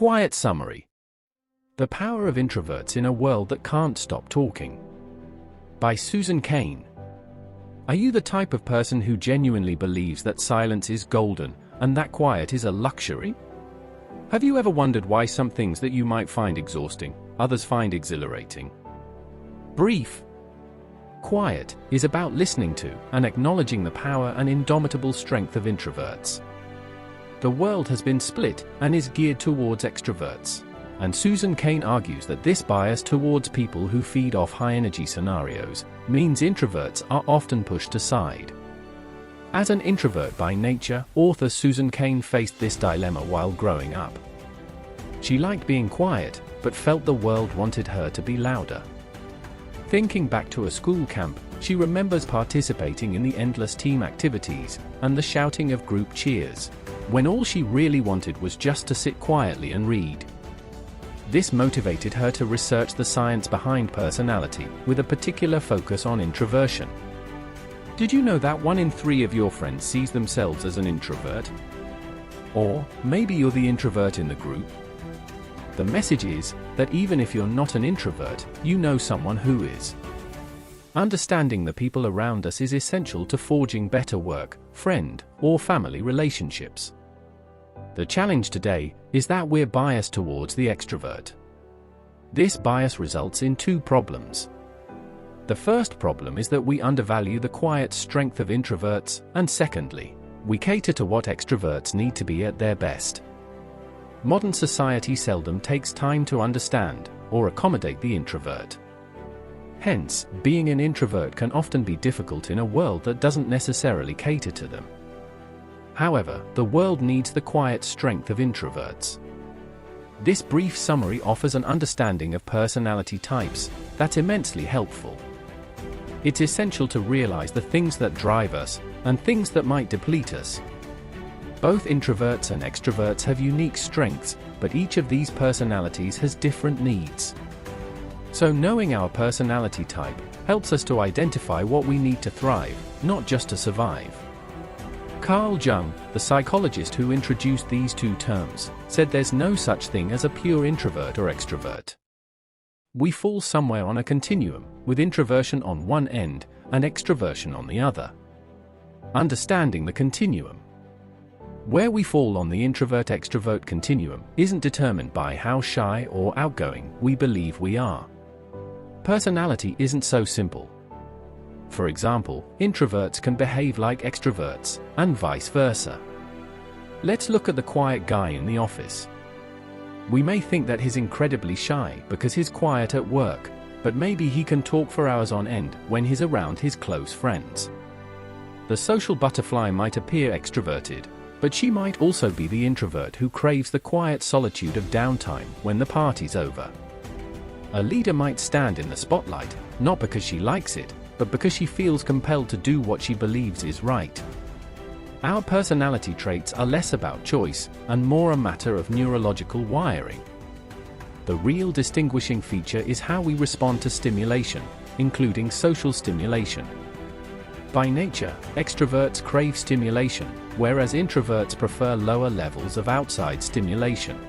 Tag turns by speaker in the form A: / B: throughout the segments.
A: Quiet summary. The Power of Introverts in a World That Can't Stop Talking. By Susan Cain. Are you the type of person who genuinely believes that silence is golden, and that quiet is a luxury? Have you ever wondered why some things that you might find exhausting, others find exhilarating? Brief. Quiet is about listening to and acknowledging the power and indomitable strength of introverts. The world has been split and is geared towards extroverts, and Susan Cain argues that this bias towards people who feed off high-energy scenarios means introverts are often pushed aside. As an introvert by nature, author Susan Cain faced this dilemma while growing up. She liked being quiet, but felt the world wanted her to be louder. Thinking back to a school camp, she remembers participating in the endless team activities and the shouting of group cheers, when all she really wanted was just to sit quietly and read. This motivated her to research the science behind personality, with a particular focus on introversion. Did you know that 1 in 3 of your friends sees themselves as an introvert? Or maybe you're the introvert in the group? The message is that even if you're not an introvert, you know someone who is. Understanding the people around us is essential to forging better work, friend, or family relationships. The challenge today is that we're biased towards the extrovert. This bias results in 2 problems. The first problem is that we undervalue the quiet strength of introverts, and secondly, we cater to what extroverts need to be at their best. Modern society seldom takes time to understand or accommodate the introvert. Hence, being an introvert can often be difficult in a world that doesn't necessarily cater to them. However, the world needs the quiet strength of introverts. This brief summary offers an understanding of personality types that's immensely helpful. It's essential to realize the things that drive us and things that might deplete us. Both introverts and extroverts have unique strengths, but each of these personalities has different needs. So knowing our personality type helps us to identify what we need to thrive, not just to survive. Carl Jung, the psychologist who introduced these 2 terms, said there's no such thing as a pure introvert or extrovert. We fall somewhere on a continuum, with introversion on one end and extroversion on the other. Understanding the continuum. Where we fall on the introvert-extrovert continuum isn't determined by how shy or outgoing we believe we are. Personality isn't so simple. For example, introverts can behave like extroverts, and vice versa. Let's look at the quiet guy in the office. We may think that he's incredibly shy because he's quiet at work, but maybe he can talk for hours on end when he's around his close friends. The social butterfly might appear extroverted, but she might also be the introvert who craves the quiet solitude of downtime when the party's over. A leader might stand in the spotlight, not because she likes it, but because she feels compelled to do what she believes is right. Our personality traits are less about choice, and more a matter of neurological wiring. The real distinguishing feature is how we respond to stimulation, including social stimulation. By nature, extroverts crave stimulation, whereas introverts prefer lower levels of outside stimulation.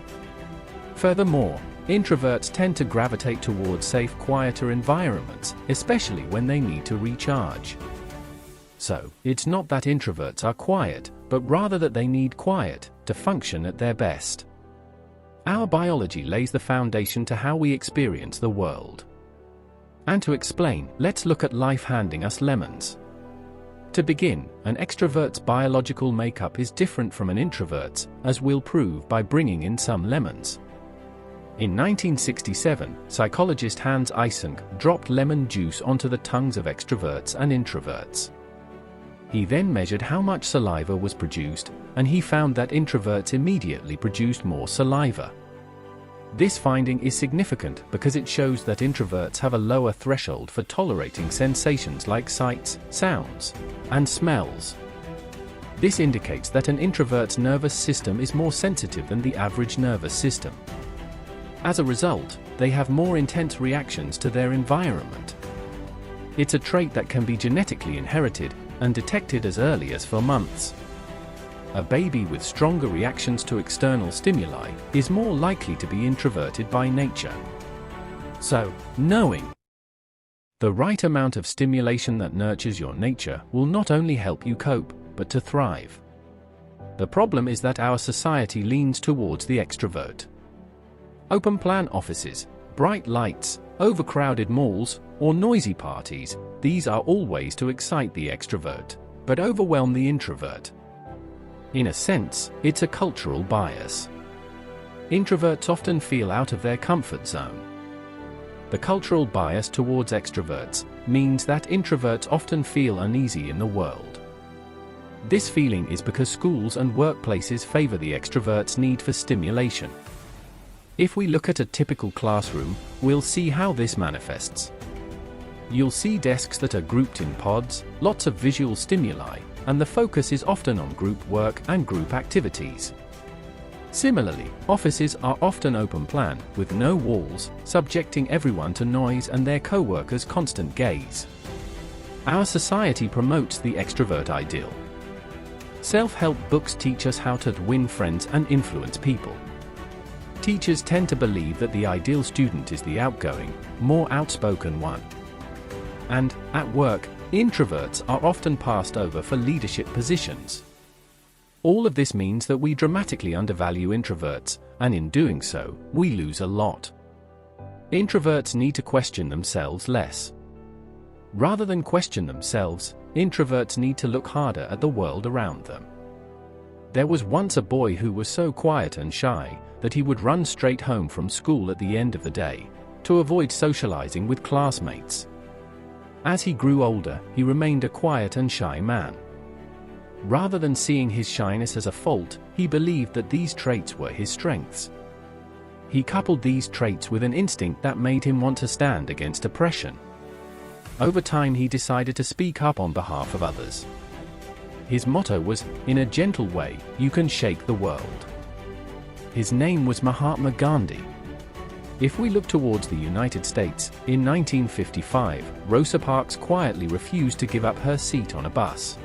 A: Furthermore, introverts tend to gravitate towards safe, quieter environments, especially when they need to recharge. So, it's not that introverts are quiet, but rather that they need quiet to function at their best. Our biology lays the foundation to how we experience the world. And to explain, let's look at life handing us lemons. To begin, an extrovert's biological makeup is different from an introvert's, as we'll prove by bringing in some lemons. In 1967, psychologist Hans Eysenck dropped lemon juice onto the tongues of extroverts and introverts. He then measured how much saliva was produced, and he found that introverts immediately produced more saliva. This finding is significant because it shows that introverts have a lower threshold for tolerating sensations like sights, sounds, and smells. This indicates that an introvert's nervous system is more sensitive than the average nervous system. As a result, they have more intense reactions to their environment. It's a trait that can be genetically inherited and detected as early as 4 months. a baby with stronger reactions to external stimuli is more likely to be introverted by nature. So, knowing the right amount of stimulation that nurtures your nature will not only help you cope, but to thrive. The problem is that our society leans towards the extrovert. Open-plan offices, bright lights, overcrowded malls, or noisy parties, these are all ways to excite the extrovert, but overwhelm the introvert. In a sense, it's a cultural bias. Introverts often feel out of their comfort zone. The cultural bias towards extroverts means that introverts often feel uneasy in the world. This feeling is because schools and workplaces favor the extrovert's need for stimulation. If we look at a typical classroom, we'll see how this manifests. You'll see desks that are grouped in pods, lots of visual stimuli, and the focus is often on group work and group activities. Similarly, offices are often open plan, with no walls, subjecting everyone to noise and their co-workers' constant gaze. Our society promotes the extrovert ideal. Self-help books teach us how to win friends and influence people. Teachers tend to believe that the ideal student is the outgoing, more outspoken one. And, at work, introverts are often passed over for leadership positions. All of this means that we dramatically undervalue introverts, and in doing so, we lose a lot. Introverts need to question themselves less. Rather than question themselves, introverts need to look harder at the world around them. There was once a boy who was so quiet and shy that he would run straight home from school at the end of the day, to avoid socializing with classmates. As he grew older, he remained a quiet and shy man. Rather than seeing his shyness as a fault, he believed that these traits were his strengths. He coupled these traits with an instinct that made him want to stand against oppression. Over time, he decided to speak up on behalf of others. His motto was, "In a gentle way, you can shake the world." His name was Mahatma Gandhi. If we look towards the United States, in 1955, Rosa Parks quietly refused to give up her seat on a bus.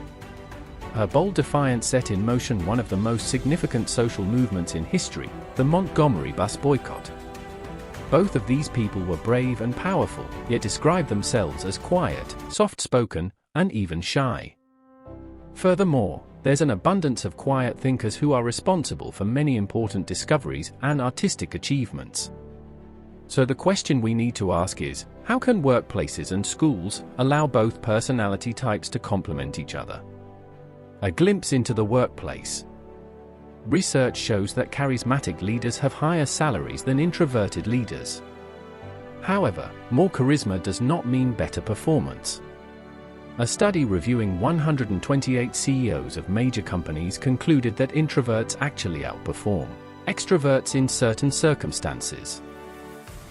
A: Her bold defiance set in motion one of the most significant social movements in history, the Montgomery bus boycott. Both of these people were brave and powerful, yet described themselves as quiet, soft-spoken, and even shy. Furthermore, there's an abundance of quiet thinkers who are responsible for many important discoveries and artistic achievements. So the question we need to ask is, how can workplaces and schools allow both personality types to complement each other? A glimpse into the workplace. Research shows that charismatic leaders have higher salaries than introverted leaders. However, more charisma does not mean better performance. A study reviewing 128 CEOs of major companies concluded that introverts actually outperform extroverts in certain circumstances.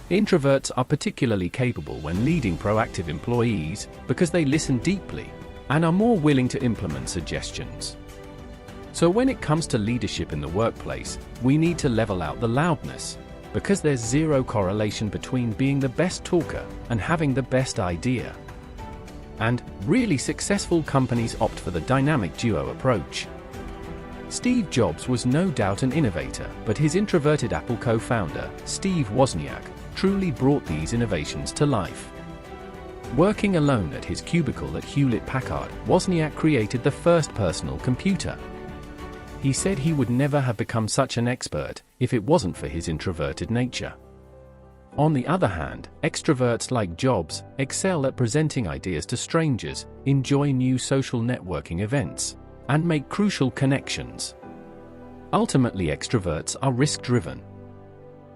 A: Introverts are particularly capable when leading proactive employees because they listen deeply and are more willing to implement suggestions. So when it comes to leadership in the workplace, we need to level out the loudness, because there's zero correlation between being the best talker and having the best idea. And really successful companies opt for the dynamic duo approach. Steve Jobs was no doubt an innovator, but his introverted Apple co-founder, Steve Wozniak, truly brought these innovations to life. Working alone at his cubicle at Hewlett-Packard, Wozniak created the first personal computer. He said he would never have become such an expert if it wasn't for his introverted nature. On the other hand, extroverts like Jobs excel at presenting ideas to strangers, enjoy new social networking events, and make crucial connections. Ultimately, extroverts are risk-driven.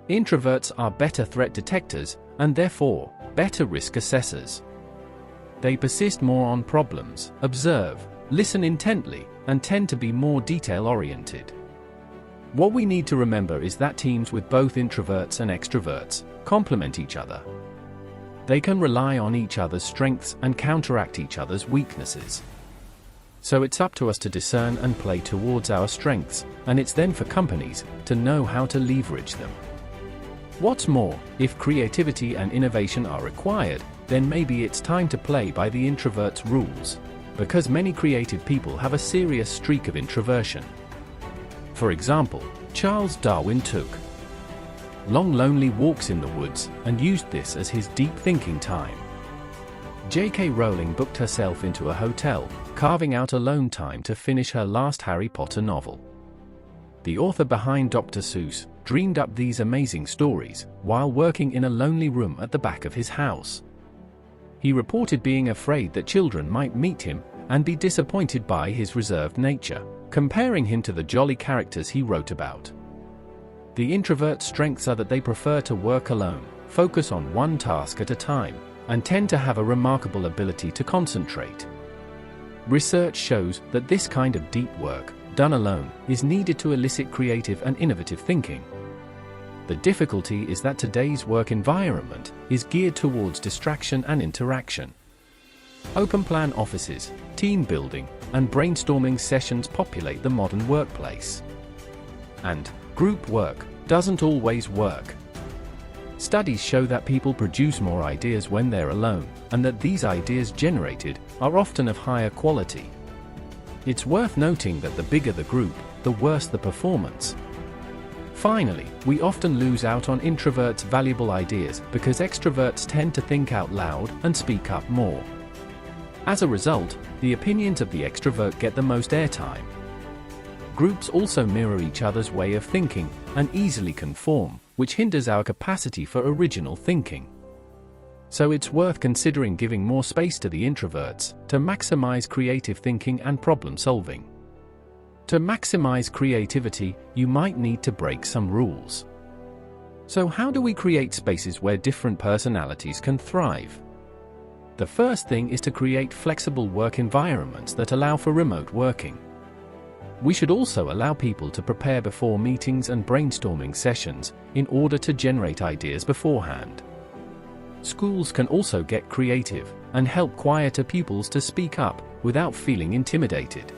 A: Introverts are better threat detectors, and therefore, better risk assessors. They persist more on problems, observe, listen intently, and tend to be more detail-oriented. What we need to remember is that teams with both introverts and extroverts complement each other. They can rely on each other's strengths and counteract each other's weaknesses. So it's up to us to discern and play towards our strengths, and it's then for companies to know how to leverage them. What's more, if creativity and innovation are required, then maybe it's time to play by the introvert's rules, because many creative people have a serious streak of introversion. For example, Charles Darwin took long lonely walks in the woods and used this as his deep thinking time. J.K. Rowling booked herself into a hotel, carving out alone time to finish her last Harry Potter novel. The author behind Dr. Seuss dreamed up these amazing stories while working in a lonely room at the back of his house. He reported being afraid that children might meet him and be disappointed by his reserved nature, comparing him to the jolly characters he wrote about. The introvert's strengths are that they prefer to work alone, focus on one task at a time, and tend to have a remarkable ability to concentrate. Research shows that this kind of deep work, done alone, is needed to elicit creative and innovative thinking. The difficulty is that today's work environment is geared towards distraction and interaction. Open-plan offices, team building, and brainstorming sessions populate the modern workplace. And group work doesn't always work. Studies show that people produce more ideas when they're alone, and that these ideas generated are often of higher quality. It's worth noting that the bigger the group, the worse the performance. Finally, we often lose out on introverts' valuable ideas because extroverts tend to think out loud and speak up more. As a result, the opinions of the extrovert get the most airtime. Groups also mirror each other's way of thinking and easily conform, which hinders our capacity for original thinking. So it's worth considering giving more space to the introverts to maximize creative thinking and problem solving. To maximize creativity, you might need to break some rules. So how do we create spaces where different personalities can thrive? The first thing is to create flexible work environments that allow for remote working. We should also allow people to prepare before meetings and brainstorming sessions in order to generate ideas beforehand. Schools can also get creative and help quieter pupils to speak up without feeling intimidated.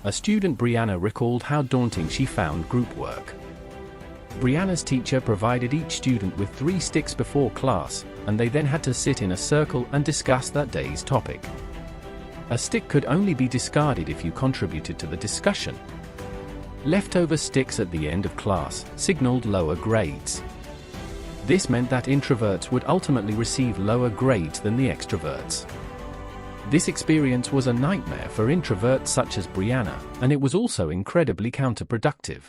A: A student, Brianna, recalled how daunting she found group work. Brianna's teacher provided each student with 3 sticks before class, and they then had to sit in a circle and discuss that day's topic. A stick could only be discarded if you contributed to the discussion. Leftover sticks at the end of class signaled lower grades. This meant that introverts would ultimately receive lower grades than the extroverts. This experience was a nightmare for introverts such as Brianna, and it was also incredibly counterproductive.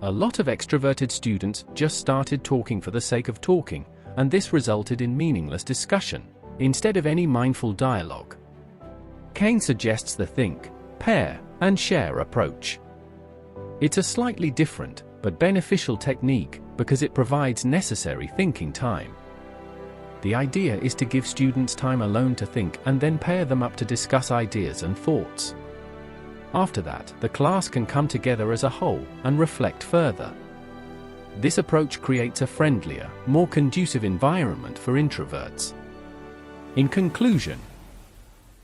A: A lot of extroverted students just started talking for the sake of talking, and this resulted in meaningless discussion, instead of any mindful dialogue. Cain suggests the think, pair, and share approach. It's a slightly different, but beneficial technique because it provides necessary thinking time. The idea is to give students time alone to think and then pair them up to discuss ideas and thoughts. After that, the class can come together as a whole and reflect further. This approach creates a friendlier, more conducive environment for introverts. In conclusion,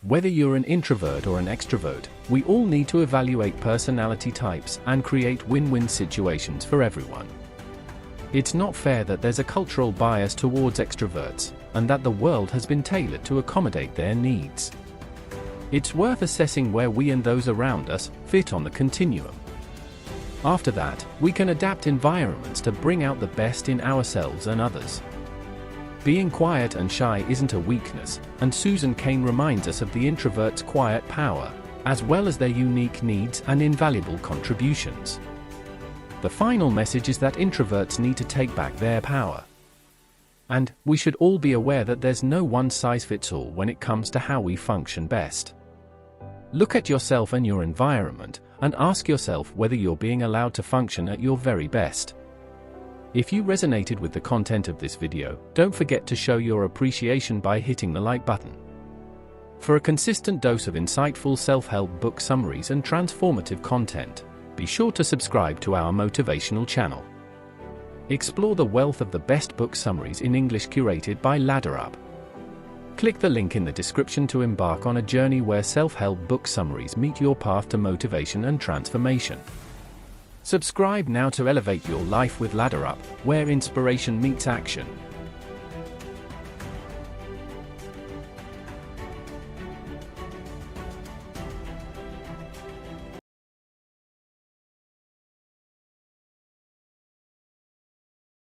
A: whether you're an introvert or an extrovert, we all need to evaluate personality types and create win-win situations for everyone. It's not fair that there's a cultural bias towards extroverts, and that the world has been tailored to accommodate their needs. It's worth assessing where we and those around us fit on the continuum. After that, we can adapt environments to bring out the best in ourselves and others. Being quiet and shy isn't a weakness, and Susan Cain reminds us of the introvert's quiet power, as well as their unique needs and invaluable contributions. The final message is that introverts need to take back their power. And we should all be aware that there's no one-size-fits-all when it comes to how we function best. Look at yourself and your environment, and ask yourself whether you're being allowed to function at your very best. If you resonated with the content of this video, don't forget to show your appreciation by hitting the like button. For a consistent dose of insightful self-help book summaries and transformative content, be sure to subscribe to our motivational channel. Explore the wealth of the best book summaries in English curated by LadderUp. Click the link in the description to embark on a journey where self-help book summaries meet your path to motivation and transformation. Subscribe now to elevate your life with LadderUp, where inspiration meets action.